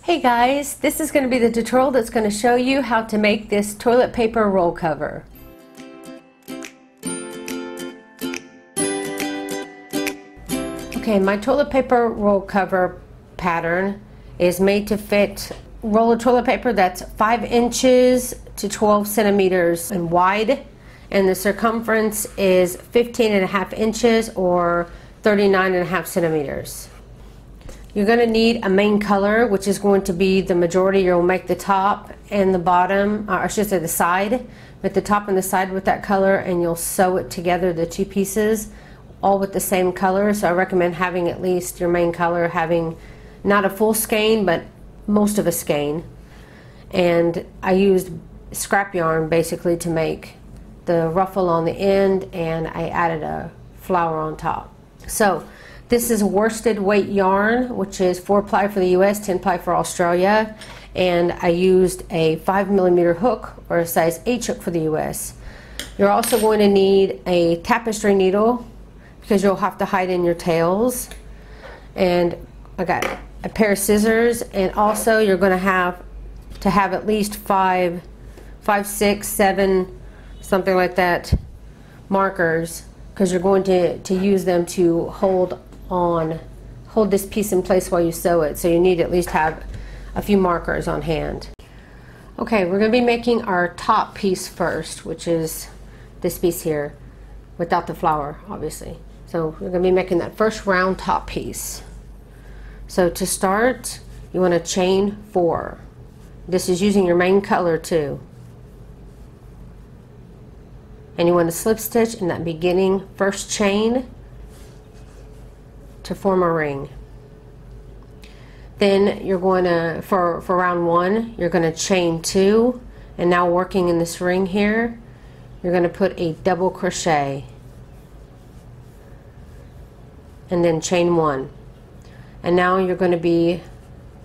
Hey guys, this is going to be the tutorial that's going to show you how to make this toilet paper roll cover. Okay, my toilet paper roll cover pattern is made to fit roll of toilet paper that's 5 inches to 12 centimeters in wide, and the circumference is 15.5 inches or 39.5 centimeters. You're going to need a main color, which is going to be the majority. You'll make the top and the bottom, or I should say the side, with the top and the side with that color, and you'll sew it together, the two pieces, all with the same color. So I recommend having at least your main color, having not a full skein, but most of a skein. And I used scrap yarn basically to make the ruffle on the end, and I added a flower on top. So this is worsted weight yarn, which is 4-ply for the US, 10-ply for Australia, and I used a 5mm hook or a size H hook for the US. You're also going to need a tapestry needle because you'll have to hide in your tails, and I got a pair of scissors, and also you're going to have at least 5, 6, 7, something like that, markers, because you're going to use them to hold this piece in place while you sew it. So you need to at least have a few markers on hand. Okay, we're going to be making our top piece first, which is this piece here, without the flower, obviously. So we're going to be making that first round top piece. So to start, you want to chain 4. This is using your main color too. And you want to slip stitch in that beginning first chain to form a ring. Then you're going to, for round 1, you're going to chain 2, and now working in this ring here, you're going to put a double crochet and then chain 1. And now you're going to be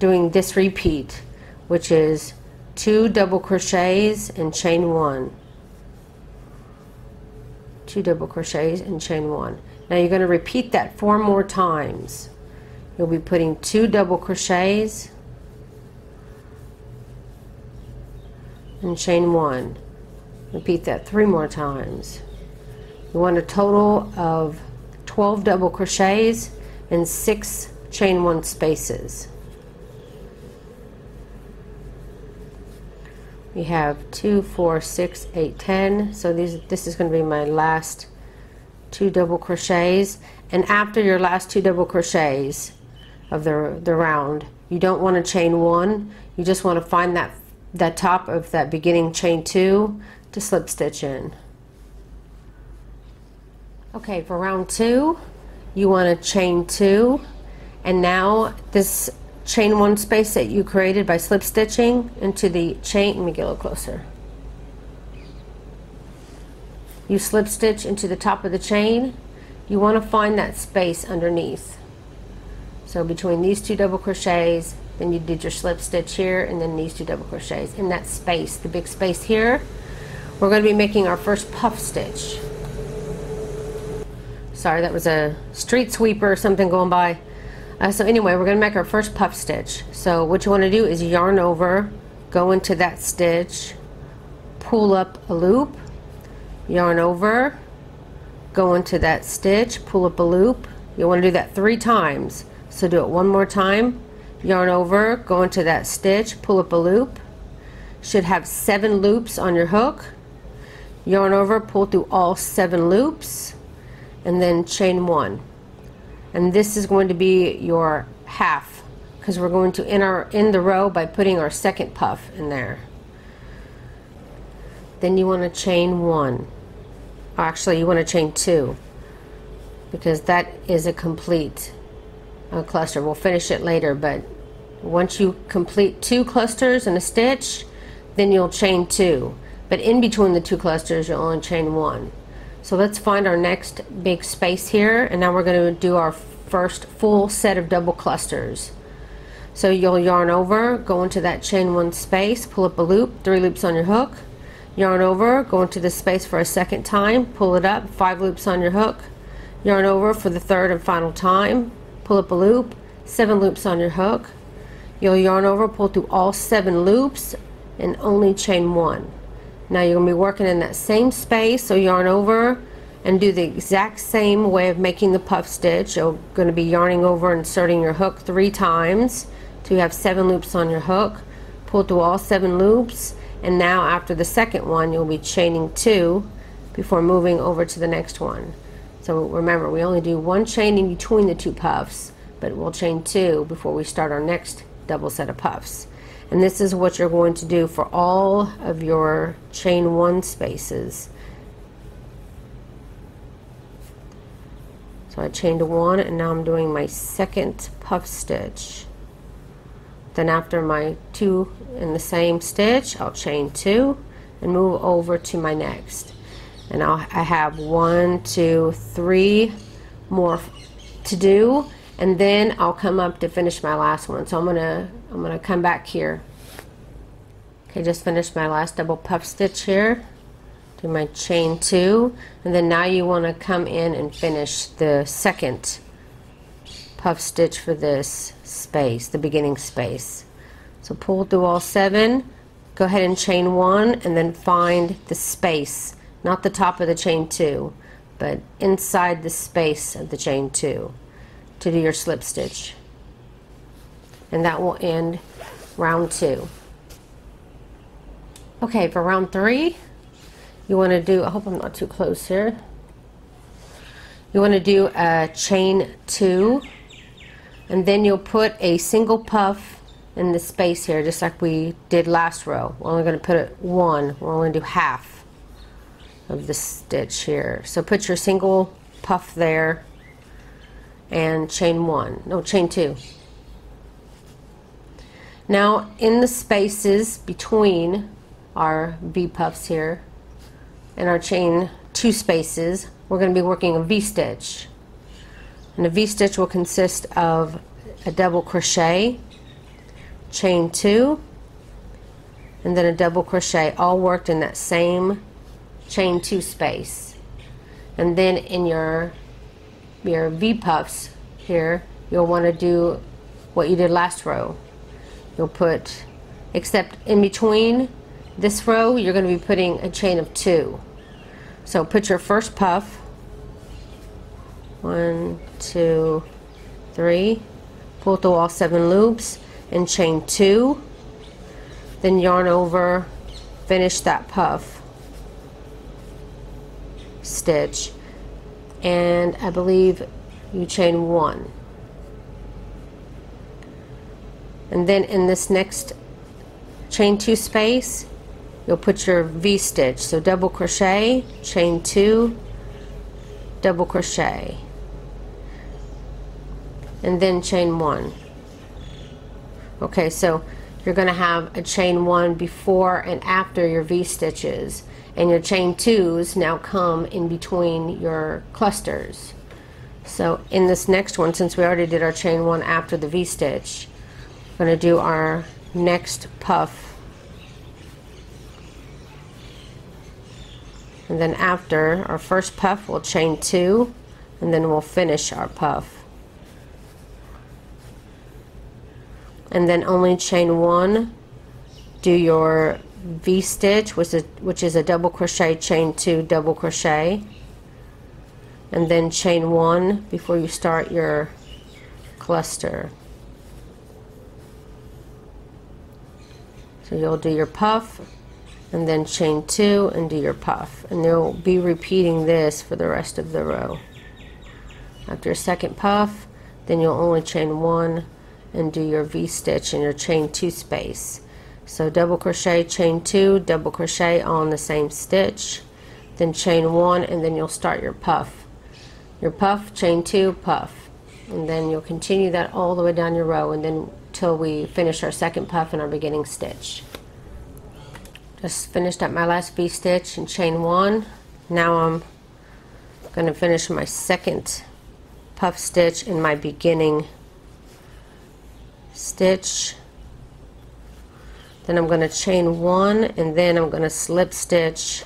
doing this repeat, which is 2 double crochets and chain 1. 2 double crochets and chain 1. Now you're going to repeat that 4 more times. You'll be putting 2 double crochets and chain 1. Repeat that 3 more times. You want a total of 12 double crochets and 6 chain 1 spaces. We have 2, 4, 6, 8, 10. So this is going to be my last 2 double crochets, and after your last 2 double crochets of the round, you don't want to chain 1. You just want to find that top of that beginning chain 2 to slip stitch in. Okay, for round 2, you want to chain 2, and now this chain 1 space that you created by slip stitching into the chain. Let me get a little closer. You slip stitch into the top of the chain. You want to find that space underneath. So between these 2 double crochets, then you did your slip stitch here, and then these 2 double crochets in that space, the big space here. We're going to be making our first puff stitch. Sorry, that was a street sweeper or something going by. So anyway, we're going to make our first puff stitch. So what you want to do is yarn over, go into that stitch, pull up a loop, yarn over, go into that stitch, pull up a loop. You want to do that 3 times. So do it 1 more time. Yarn over, go into that stitch, pull up a loop. Should have 7 loops on your hook. Yarn over, pull through all 7 loops, and then chain 1. And this is going to be your half, because we're going to end the row by putting our second puff in there. Then you want to chain 1. Actually, you want to chain 2, because that is a complete cluster. We'll finish it later, but once you complete 2 clusters in a stitch, then you'll chain 2. But in between the 2 clusters, you'll only chain 1. So let's find our next big space here, and now we're going to do our first full set of double clusters. So you'll yarn over, go into that chain 1 space, pull up a loop, 3 loops on your hook. Yarn over, go into the space for a second time, pull it up, 5 loops on your hook. Yarn over for the 3rd and final time, pull up a loop, 7 loops on your hook. You'll yarn over, pull through all 7 loops, and only chain 1. Now you're going to be working in that same space, so yarn over and do the exact same way of making the puff stitch. You're going to be yarning over, inserting your hook 3 times till you have 7 loops on your hook. Pull through all 7 loops, and now after the second one you'll be chaining 2 before moving over to the next one. So remember, we only do 1 chain in between the 2 puffs, but we'll chain 2 before we start our next double set of puffs. And this is what you're going to do for all of your chain 1 spaces. So I chained 1, and now I'm doing my second puff stitch. Then after my 2 in the same stitch, I'll chain 2 and move over to my next. And I have 1, 2, 3 more to do, and then I'll come up to finish my last one. So I'm gonna come back here. Okay, just finished my last double puff stitch here. Do my chain 2, and then now you want to come in and finish the second puff stitch for this space, the beginning space. So pull through all 7, go ahead and chain 1, and then find the space, not the top of the chain 2, but inside the space of the chain 2 to do your slip stitch. And that will end round 2. Okay, for round 3, you want to do, I hope I'm not too close here, you want to do a chain 2, and then you'll put a single puff in the space here, just like we did last row. We're only going to put it 1, we're only going to do half of the stitch here. So put your single puff there and chain 2. Now in the spaces between our V puffs here and our chain 2 spaces, we're going to be working a V stitch. And a V stitch will consist of a double crochet, chain 2, and then a double crochet, all worked in that same chain 2 space. And then in your V puffs here, you'll want to do what you did last row. You'll put, except in between this row, you're going to be putting a chain of 2. So put your first puff, 1, 2, 3, pull through all 7 loops and chain 2, then yarn over, finish that puff stitch, and I believe you chain 1. And then in this next chain 2 space, you'll put your V stitch, so double crochet, chain 2, double crochet, and then chain 1. Okay, so you're going to have a chain 1 before and after your V stitches, and your chain 2s now come in between your clusters. So in this next one, since we already did our chain 1 after the V stitch, we're going to do our next puff. And then after our first puff, we'll chain 2, and then we'll finish our puff. And then only chain 1, do your V stitch, which is a double crochet, chain 2, double crochet, and then chain 1 before you start your cluster. So you'll do your puff, and then chain 2 and do your puff, and you'll be repeating this for the rest of the row. After your second puff, then you'll only chain 1 and do your V stitch in your chain 2 space. So double crochet, chain 2, double crochet on the same stitch, then chain 1, and then you'll start your puff. Your puff, chain 2, puff, and then you'll continue that all the way down your row, and then till we finish our second puff in our beginning stitch. Just finished up my last V stitch and chain 1. Now I'm going to finish my second puff stitch in my beginning stitch. Then I'm going to chain 1, and then I'm going to slip stitch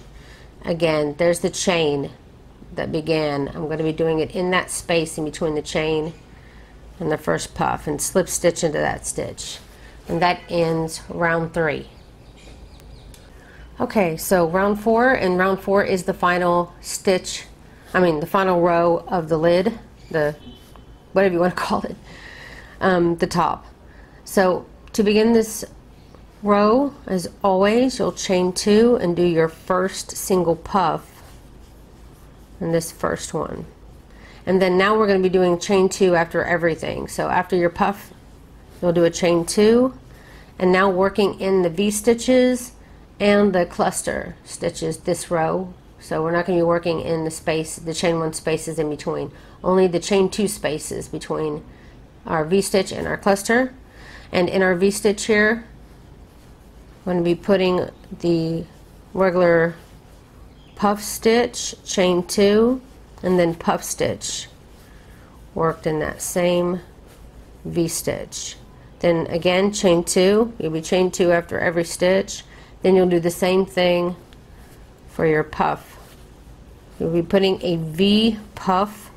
again. There's the chain that began. I'm going to be doing it in that space in between the chain and the first puff, and slip stitch into that stitch. and that ends round 3. Okay, so round 4, and round 4 is the final stitch, the final row of the lid, the whatever you want to call it, the top. So to begin this row, as always, you'll chain 2 and do your first single puff in this first one. And then now we're going to be doing chain 2 after everything. So after your puff, you'll do a chain 2, and now working in the V-stitches and the cluster stitches this row. So we're not going to be working in the space, the chain 1 spaces in between, only the chain 2 spaces between our V-stitch and our cluster. And in our V-stitch here, I'm going to be putting the regular puff stitch, chain 2, and then puff stitch worked in that same V-stitch. Then again, chain 2, you'll be chain 2 after every stitch. Then you'll do the same thing for your puff. You'll be putting a V puff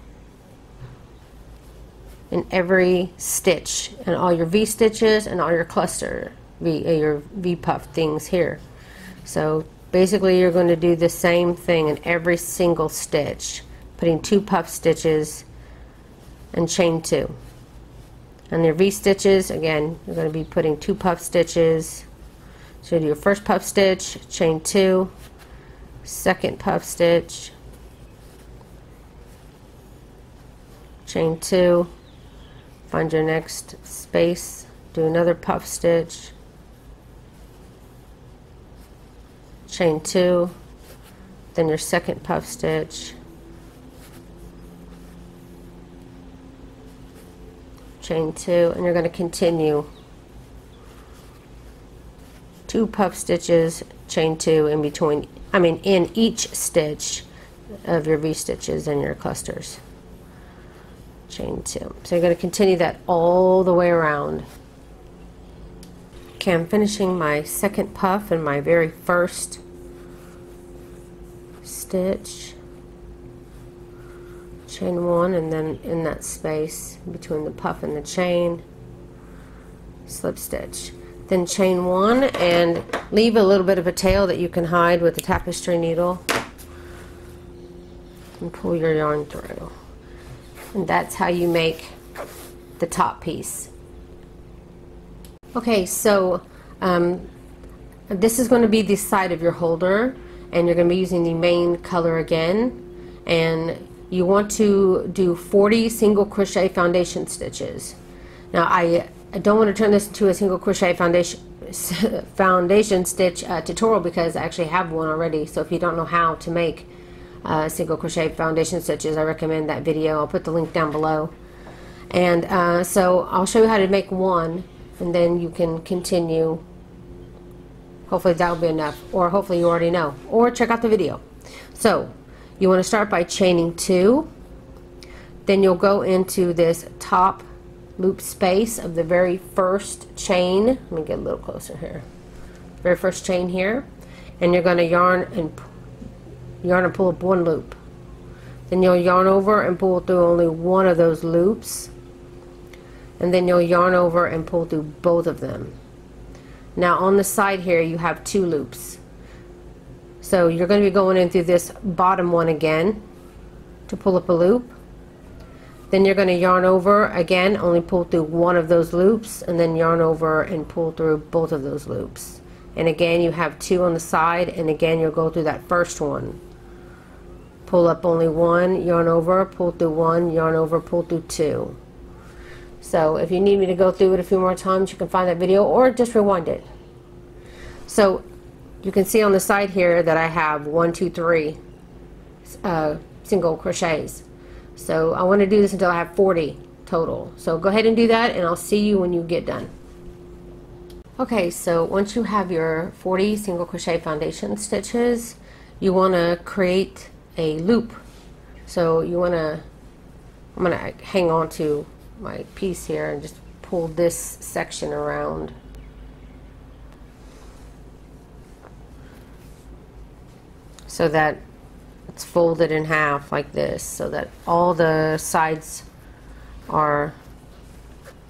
in every stitch, and all your V stitches and all your cluster your V puff things here. So basically you're going to do the same thing in every single stitch, putting 2 puff stitches and chain 2. And your V stitches, again, you're going to be putting 2 puff stitches. So you do your first puff stitch, chain 2, second puff stitch, chain 2, find your next space, do another puff stitch, chain 2, then your second puff stitch, chain 2, and you're going to continue 2 puff stitches, chain 2 in between, in each stitch of your V stitches and your clusters. Chain 2. So you're going to continue that all the way around. Okay, I'm finishing my second puff in my very first stitch. Chain 1, and then in that space between the puff and the chain, slip stitch. Then chain 1 and leave a little bit of a tail that you can hide with a tapestry needle, and pull your yarn through. And that's how you make the top piece. Okay, so this is going to be the side of your holder, and you're going to be using the main color again, and you want to do 40 single crochet foundation stitches. Now I don't want to turn this into a single crochet foundation stitch tutorial, because I actually have one already. So if you don't know how to make single crochet foundation stitches, I recommend that video. I'll put the link down below. And so I'll show you how to make one, and then you can continue. Hopefully that will be enough, or hopefully you already know, or check out the video. So you want to start by chaining 2, then you'll go into this top loop space of the very first chain. Let me get a little closer here. Very first chain here, and you're going to yarn and pull up 1 loop. Then you'll yarn over and pull through only one of those loops, and then you'll yarn over and pull through both of them. Now on the side here you have 2 loops, so you're going to be going in through this bottom one again to pull up a loop. Then you're going to yarn over again, only pull through one of those loops, and then yarn over and pull through both of those loops. And again you have 2 on the side, and again you'll go through that first one, pull up only 1, yarn over, pull through 1, yarn over, pull through 2. So if you need me to go through it a few more times, you can find that video or just rewind it. So you can see on the side here that I have 1, 2, 3 single crochets. So I want to do this until I have 40 total. So go ahead and do that, and I'll see you when you get done. Okay, so once you have your 40 single crochet foundation stitches, you want to create a loop. So you want to, I'm going to hang on to my piece here and just pull this section around. So that it's folded in half like this, so that all the sides are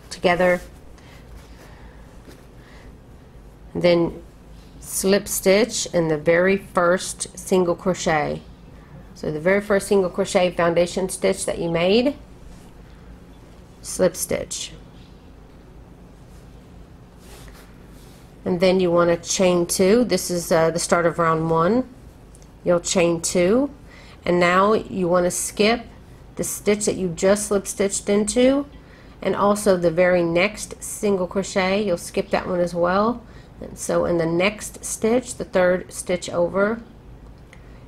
together. then slip stitch in the very first single crochet. So the very first single crochet foundation stitch that you made, slip stitch. And then you want to chain 2. This is the start of round 1. You'll chain 2, and now you want to skip the stitch that you just slip stitched into, and also the very next single crochet. You'll skip that one as well. And so in the next stitch, the third stitch over,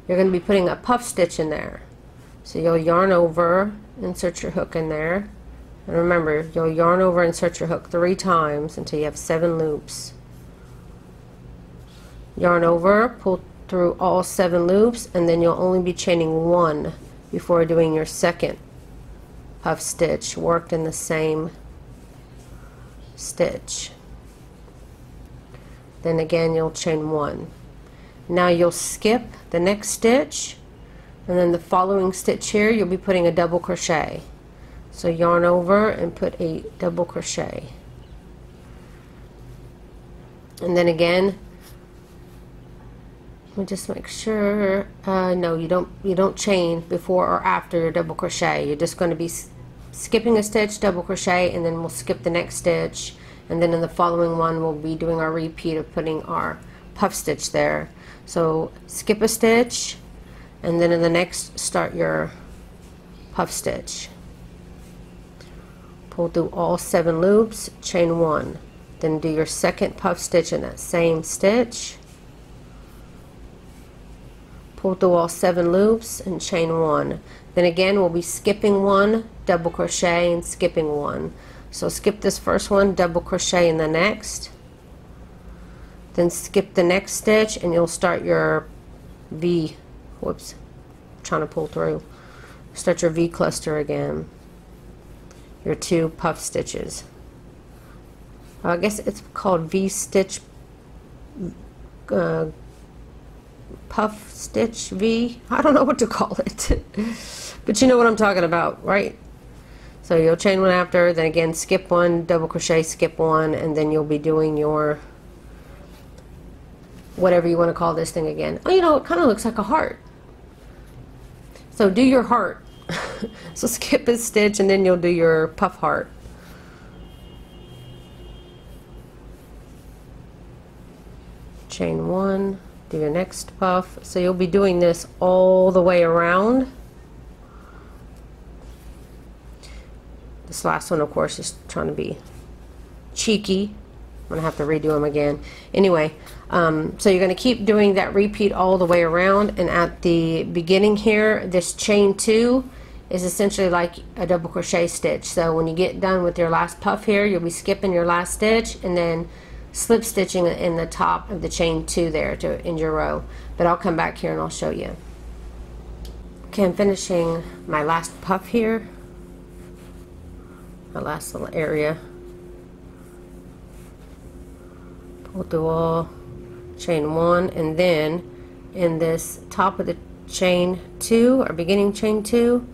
you're going to be putting a puff stitch in there. So you'll yarn over, insert your hook in there, and remember, you'll yarn over, insert your hook 3 times until you have 7 loops. Yarn over, pull through all 7 loops, and then you'll only be chaining 1 before doing your second puff stitch worked in the same stitch. Then again you'll chain 1. Now you'll skip the next stitch, and then the following stitch here you'll be putting a double crochet. So yarn over and put a double crochet, and then again, let me just make sure, no, you don't chain before or after your double crochet. You're just going to be skipping a stitch, double crochet, and then we'll skip the next stitch, and then in the following one we'll be doing our repeat of putting our puff stitch there. So skip a stitch, and then in the next start your puff stitch. Pull through all 7 loops, chain 1, then do your second puff stitch in that same stitch. Pull through all 7 loops and chain 1. Then again we'll be skipping 1, double crochet, and skipping 1. So skip this first one, double crochet in the next, then skip the next stitch, and you'll start your V, whoops, I'm trying to pull through, start your V cluster again, your 2 puff stitches. I guess it's called V stitch, puff stitch V. I don't know what to call it but you know what I'm talking about, right? So you'll chain 1 after, then again skip 1, double crochet, skip 1, and then you'll be doing your whatever you want to call this thing again. Oh, you know, it kind of looks like a heart. So do your heart. So skip a stitch and then you'll do your puff heart. Chain 1, do your next puff. So you'll be doing this all the way around. This last one, of course, is trying to be cheeky. I'm gonna have to redo them again. Anyway, so you're gonna keep doing that repeat all the way around, and at the beginning here, this chain 2 is essentially like a double crochet stitch. So when you get done with your last puff here, you'll be skipping your last stitch and then slip stitching in the top of the chain 2 there to end your row. But I'll come back here and I'll show you. Okay, I'm finishing my last puff here, my last little area. Pull through all, chain 1, and then in this top of the chain 2 or beginning chain 2,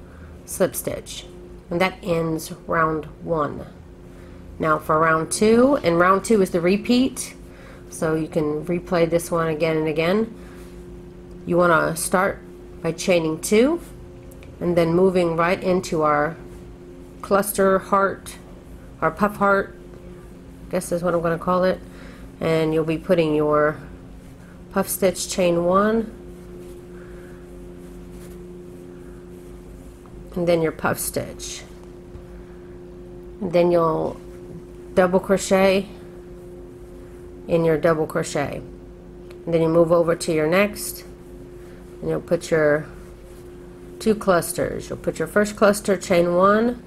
slip stitch, and that ends round 1. Now for round 2, and round 2 is the repeat, so you can replay this one again and again. You want to start by chaining 2 and then moving right into our cluster heart, our puff heart, I guess is what I'm going to call it, and you'll be putting your puff stitch, chain 1, and then your puff stitch, and then you'll double crochet in your double crochet, and then you move over to your next, and you'll put your 2 clusters. You'll put your first cluster, chain 1,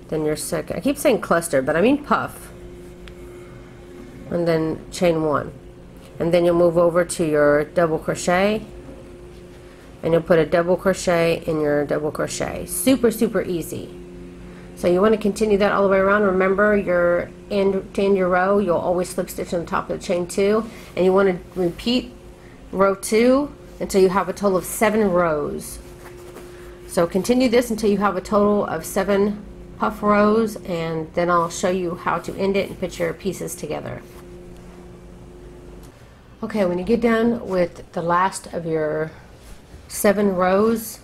then your second, I keep saying cluster but I mean puff, and then chain 1, and then you'll move over to your double crochet, and you'll put a double crochet in your double crochet. Super easy. So you want to continue that all the way around. Remember, to end your row, you'll always slip stitch on the top of the chain 2, and you want to repeat row 2 until you have a total of 7 rows. So continue this until you have a total of 7 puff rows, and then I'll show you how to end it and put your pieces together. Okay, when you get done with the last of your 7 rows,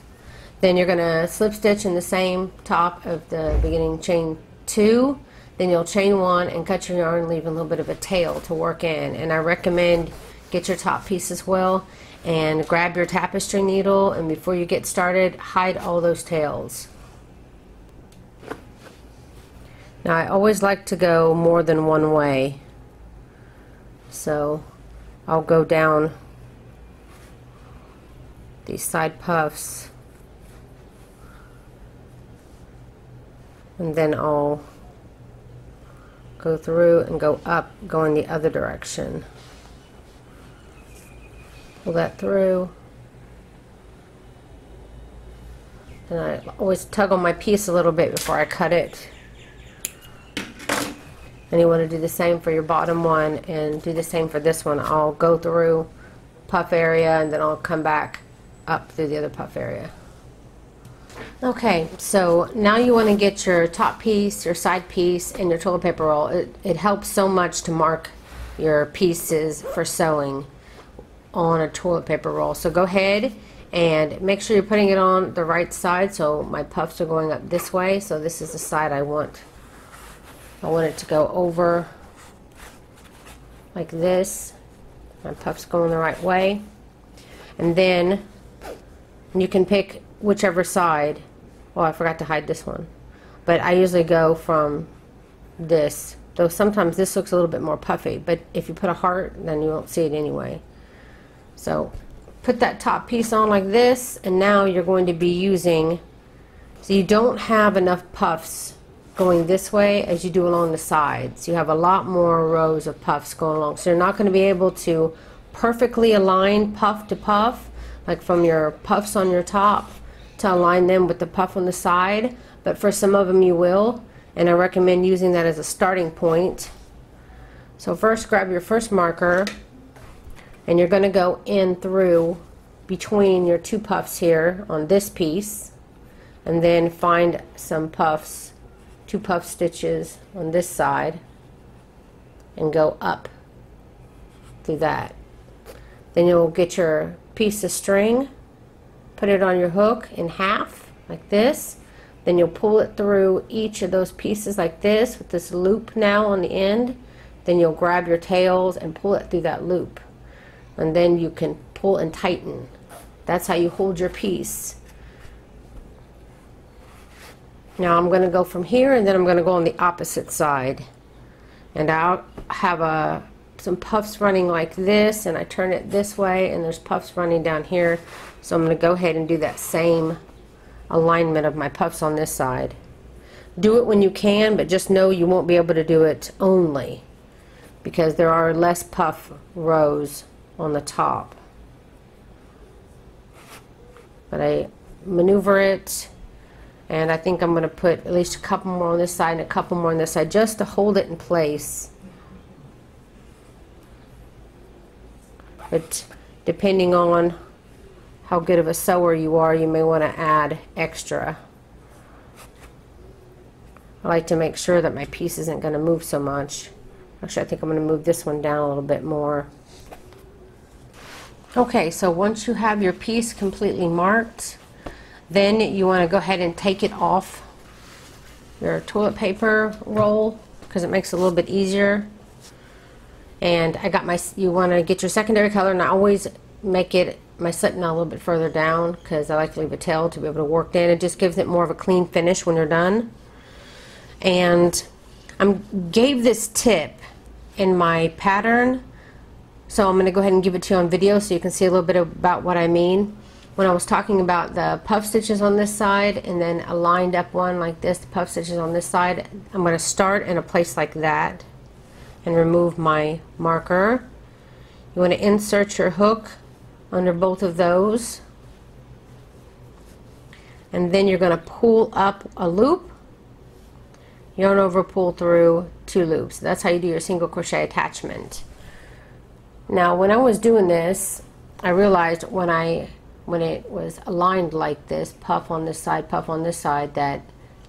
then you're going to slip stitch in the same top of the beginning chain 2, then you'll chain 1 and cut your yarn, leaving a little bit of a tail to work in. And I recommend get your top piece as well and grab your tapestry needle, and before you get started, hide all those tails. Now I always like to go more than one way, so I'll go down these side puffs and then I'll go through and go up, going the other direction. Pull that through. And I always tug on my piece a little bit before I cut it. And you want to do the same for your bottom one and do the same for this one. I'll go through puff area and then I'll come back up through the other puff area. Okay, so now you want to get your top piece, your side piece, and your toilet paper roll. It helps so much to mark your pieces for sewing on a toilet paper roll. So go ahead and make sure you're putting it on the right side. So my puffs are going up this way, so this is the side I want. I want it to go over like this. My puff's going the right way. And then you can pick whichever side. Oh, I forgot to hide this one. But I usually go from this. Though sometimes this looks a little bit more puffy. But if you put a heart, then you won't see it anyway. So put that top piece on like this. And now you're going to be using, so you don't have enough puffs going this way as you do along the sides. You have a lot more rows of puffs going along. So you're not going to be able to perfectly align puff to puff, like from your puffs on your top to align them with the puff on the side, but for some of them you will, and I recommend using that as a starting point. So first grab your first marker and you're going to go in through between your 2 puffs here on this piece, and then find some puffs, 2 puff stitches on this side, and go up through that. Then you'll get your piece of string, put it on your hook in half like this, then you'll pull it through each of those pieces like this with this loop now on the end. Then you'll grab your tails and pull it through that loop, and then you can pull and tighten. That's how you hold your piece. Now I'm going to go from here, and then I'm going to go on the opposite side, and I'll have some puffs running like this, and I turn it this way and there's puffs running down here. So I'm going to go ahead and do that same alignment of my puffs on this side. Do it when you can, but just know you won't be able to do it only because there are less puff rows on the top. But I maneuver it, and I think I'm going to put at least a couple more on this side and a couple more on this side just to hold it in place. But depending on how good of a sewer you are, you may want to add extra. I like to make sure that my piece isn't going to move so much. Actually, I think I'm going to move this one down a little bit more. Okay, so once you have your piece completely marked, then you want to go ahead and take it off your toilet paper roll because it makes it a little bit easier. And I got you want to get your secondary color, and I always make it my slip knot a little bit further down because I like to leave a tail to be able to work in. It just gives it more of a clean finish when you're done. And I gave this tip in my pattern, so I'm going to go ahead and give it to you on video so you can see a little bit about what I mean. When I was talking about the puff stitches on this side and then a lined up one like this, the puff stitches on this side, I'm going to start in a place like that and remove my marker. You want to insert your hook under both of those, and then you're going to pull up a loop, yarn over, pull through 2 loops. That's how you do your single crochet attachment. Now when I was doing this, I realized when it was aligned like this, puff on this side, puff on this side, that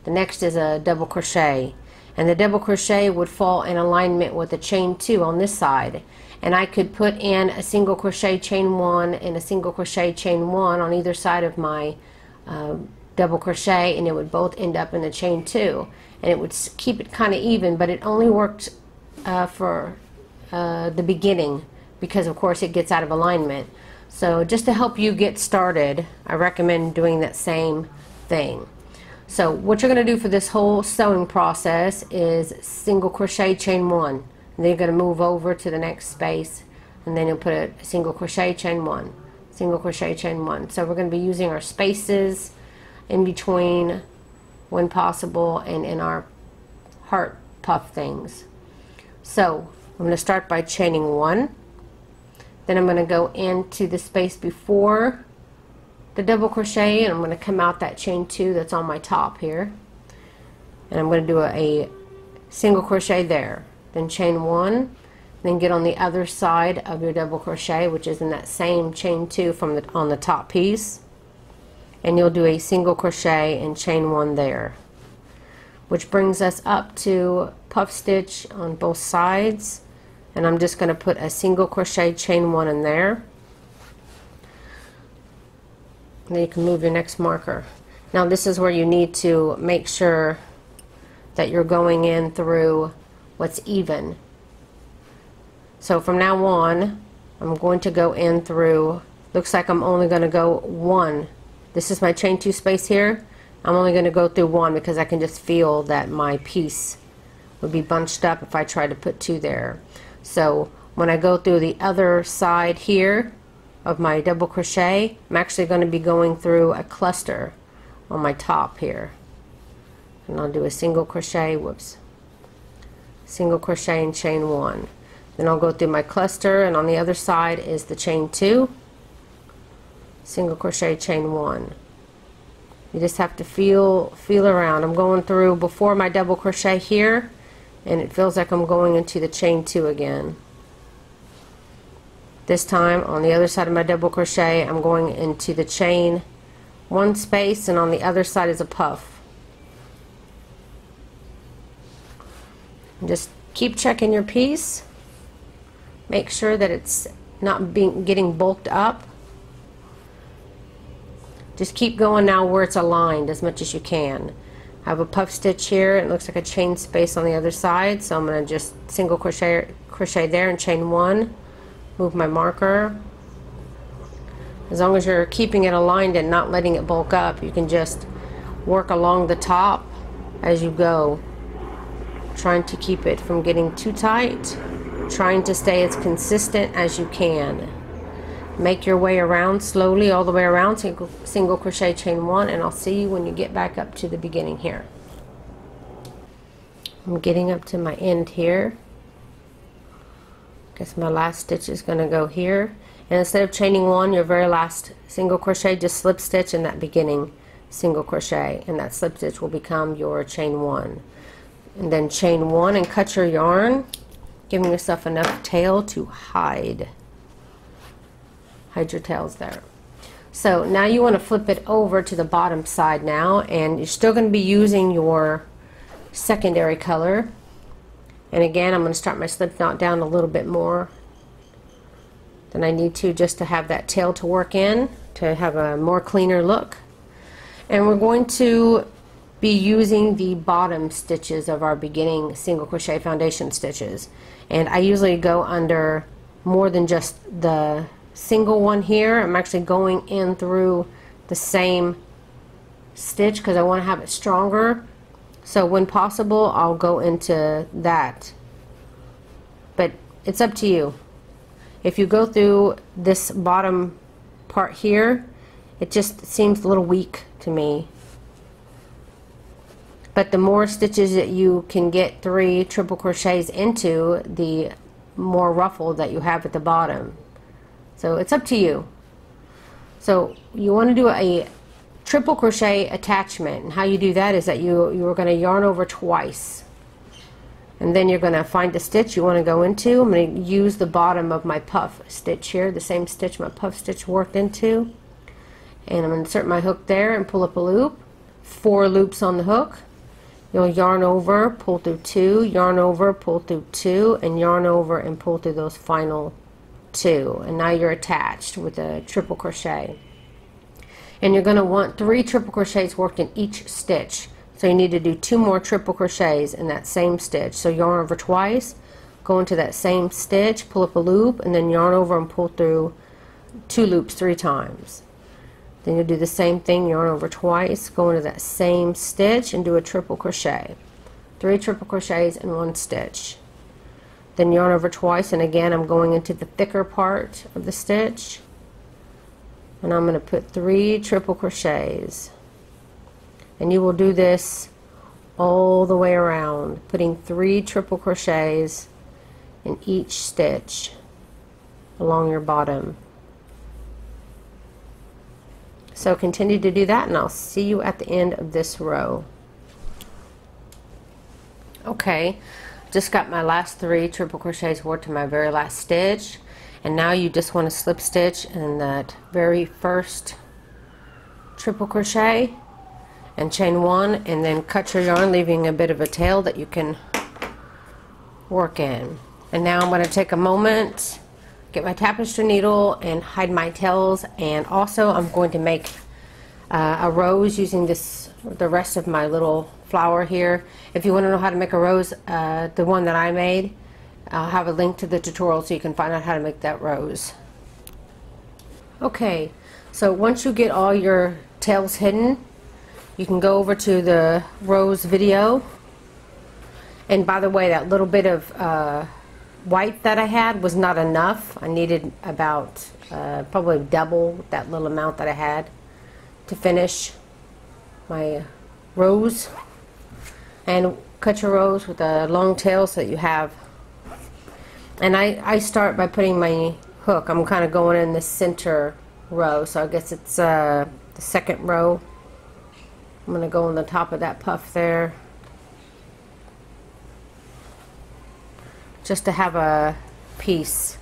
the next is a double crochet. and the double crochet would fall in alignment with the chain 2 on this side, and I could put in a single crochet chain 1 and a single crochet chain 1 on either side of my double crochet, and it would both end up in the chain 2, and it would keep it kind of even, but it only worked for the beginning, because of course it gets out of alignment. So just to help you get started, I recommend doing that same thing. So what you're going to do for this whole sewing process is single crochet chain 1, and then you're going to move over to the next space, and then you'll put a single crochet chain 1, single crochet chain 1. So we're going to be using our spaces in between when possible and in our heart puff things. So I'm going to start by chaining 1, then I'm going to go into the space before the double crochet, and I'm going to come out that chain 2 that's on my top here, and I'm going to do a single crochet there, then chain 1, then get on the other side of your double crochet, which is in that same chain 2 from on the top piece, and you'll do a single crochet and chain 1 there, which brings us up to puff stitch on both sides, and I'm just going to put a single crochet chain 1 in there. And then you can move your next marker. Now this is where you need to make sure that you're going in through what's even. So from now on, I'm going to go in through, looks like I'm only going to go 1. This is my chain 2 space here. I'm only going to go through 1 because I can just feel that my piece would be bunched up if I tried to put 2 there. So when I go through the other side here of my double crochet, I'm actually going to be going through a cluster on my top here, and I'll do a single crochet, single crochet and chain 1, then I'll go through my cluster, and on the other side is the chain 2, single crochet chain 1. You just have to feel around. I'm going through before my double crochet here, and it feels like I'm going into the chain 2 again. This time on the other side of my double crochet, I'm going into the chain 1 space, and on the other side is a puff. And just keep checking your piece. Make sure that it's not getting bulked up. Just keep going now where it's aligned as much as you can. I have a puff stitch here. It looks like a chain space on the other side, so I'm going to just single crochet there and chain 1. Move my marker. As long as you're keeping it aligned and not letting it bulk up, you can just work along the top as you go, trying to keep it from getting too tight, trying to stay as consistent as you can. Make your way around slowly all the way around, single crochet chain 1, and I'll see you when you get back up to the beginning here. I'm getting up to my end here. Guess my last stitch is going to go here, and instead of chaining 1, your very last single crochet, just slip stitch in that beginning single crochet, and that slip stitch will become your chain 1, and then chain 1 and cut your yarn, giving yourself enough tail to hide your tails there. So now you want to flip it over to the bottom side now, and you're still going to be using your secondary color. And again, I'm going to start my slip knot down a little bit more than I need to, just to have that tail to work in, to have a more cleaner look. And we're going to be using the bottom stitches of our beginning single crochet foundation stitches. And I usually go under more than just the single one here. I'm actually going in through the same stitch because I want to have it stronger. So when possible, I'll go into that, but it's up to you. If you go through this bottom part here, it just seems a little weak to me. But the more stitches that you can get 3 triple crochets into, the more ruffle that you have at the bottom. So it's up to you. So you want to do a triple crochet attachment, and how you do that is that you're going to yarn over twice, and then you're going to find the stitch you want to go into. I'm going to use the bottom of my puff stitch here, the same stitch my puff stitch worked into, and I'm going to insert my hook there and pull up a loop, 4 loops on the hook, You'll yarn over, pull through 2, yarn over, pull through 2, and yarn over and pull through those final 2. And now you're attached with a triple crochet. And you're going to want 3 triple crochets worked in each stitch. So you need to do 2 more triple crochets in that same stitch. So yarn over twice, go into that same stitch, pull up a loop, and then yarn over and pull through 2 loops 3 times. Then you'll do the same thing, yarn over twice, go into that same stitch and do a triple crochet. 3 triple crochets in 1 stitch. Then yarn over twice, and again I'm going into the thicker part of the stitch. And I'm going to put 3 triple crochets. And you will do this all the way around, putting 3 triple crochets in each stitch along your bottom. So continue to do that, and I'll see you at the end of this row. Okay, just got my last 3 triple crochets worked to my very last stitch, and now you just want to slip stitch in that very first triple crochet and chain 1, and then cut your yarn, leaving a bit of a tail that you can work in. And now I'm going to take a moment, get my tapestry needle and hide my tails, and also I'm going to make a rose using the rest of my little flower here. If you want to know how to make a rose, the one that I made, I'll have a link to the tutorial so you can find out how to make that rose. Okay, so once you get all your tails hidden, you can go over to the rose video. And by the way, that little bit of white that I had was not enough. I needed about probably double that little amount that I had to finish my rose. And cut your rose with a long tail so that you have, and I start by putting my hook, I'm kind of going in the center row, so I guess it's the second row. I'm going to go on the top of that puff there, just to have a piece,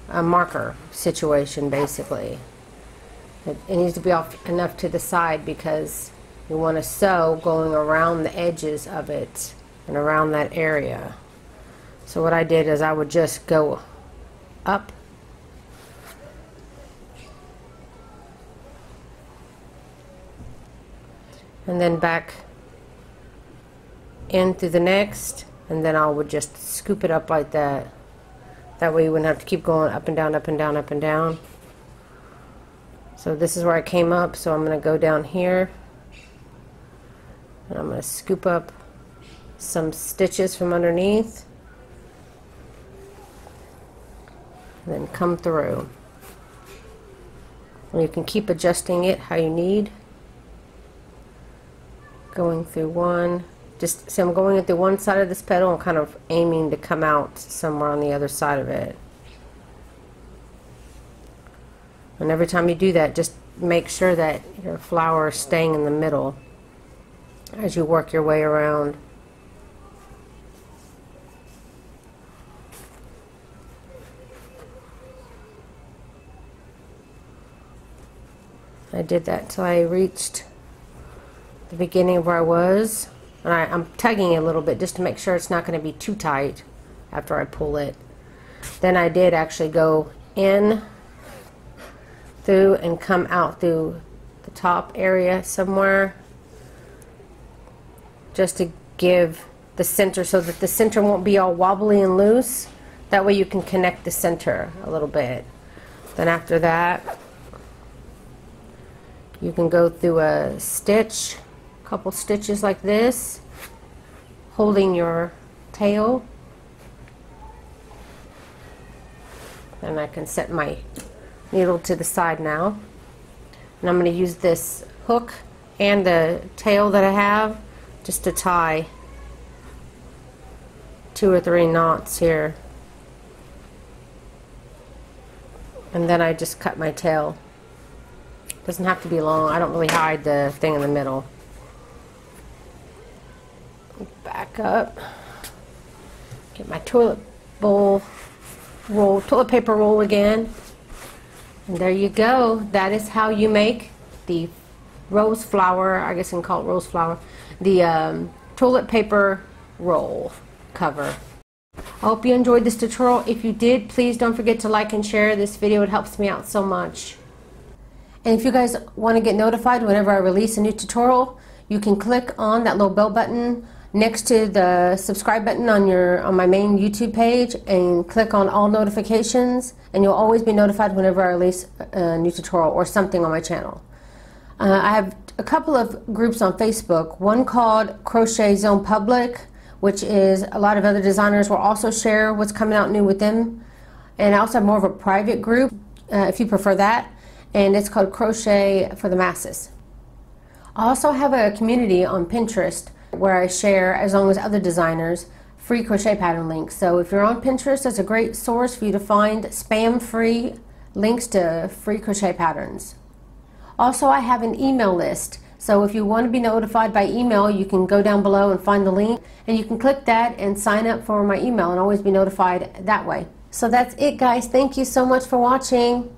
a marker situation basically. It needs to be off enough to the side because you want to sew going around the edges of it and around that area. So what I did is I would just go up and then back in through the next, and then I would just scoop it up like that. That way you wouldn't have to keep going up and down, up and down, up and down. So this is where I came up, so I'm going to go down here and I'm going to scoop up some stitches from underneath and then come through. And you can keep adjusting it how you need. Going through one, just see I'm going through one side of this petal and kind of aiming to come out somewhere on the other side of it. And every time you do that, just make sure that your flower is staying in the middle as you work your way around. I did that till I reached the beginning of where I was, and I'm tugging it a little bit just to make sure it's not going to be too tight after I pull it. Then I did actually go in through and come out through the top area somewhere, just to give the center so that the center won't be all wobbly and loose. That way you can connect the center a little bit. Then after that you can go through a stitch, a couple stitches like this, holding your tail, and I can set my needle to the side now, and I'm going to use this hook and the tail that I have just to tie 2 or 3 knots here, and then I just cut my tail. Doesn't have to be long. I don't really hide the thing in the middle. Back up, get my toilet paper roll again. And there you go. That is how you make the rose flower. I guess I can call it rose flower. The toilet paper roll cover. I hope you enjoyed this tutorial. If you did, please don't forget to like and share this video. It helps me out so much. And if you guys want to get notified whenever I release a new tutorial, you can click on that little bell button next to the subscribe button on my main YouTube page and click on all notifications, and you'll always be notified whenever I release a new tutorial or something on my channel. I have a couple of groups on Facebook, one called Crochet Zone Public, which is a lot of other designers will also share what's coming out new with them. And I also have more of a private group, if you prefer that, and it's called Crochet for the Masses. I also have a community on Pinterest where I share, as long as other designers, free crochet pattern links. So if you're on Pinterest, that's a great source for you to find spam-free links to free crochet patterns. Also, I have an email list. So if you want to be notified by email, you can go down below and find the link, and you can click that and sign up for my email and always be notified that way. So that's it, guys. Thank you so much for watching.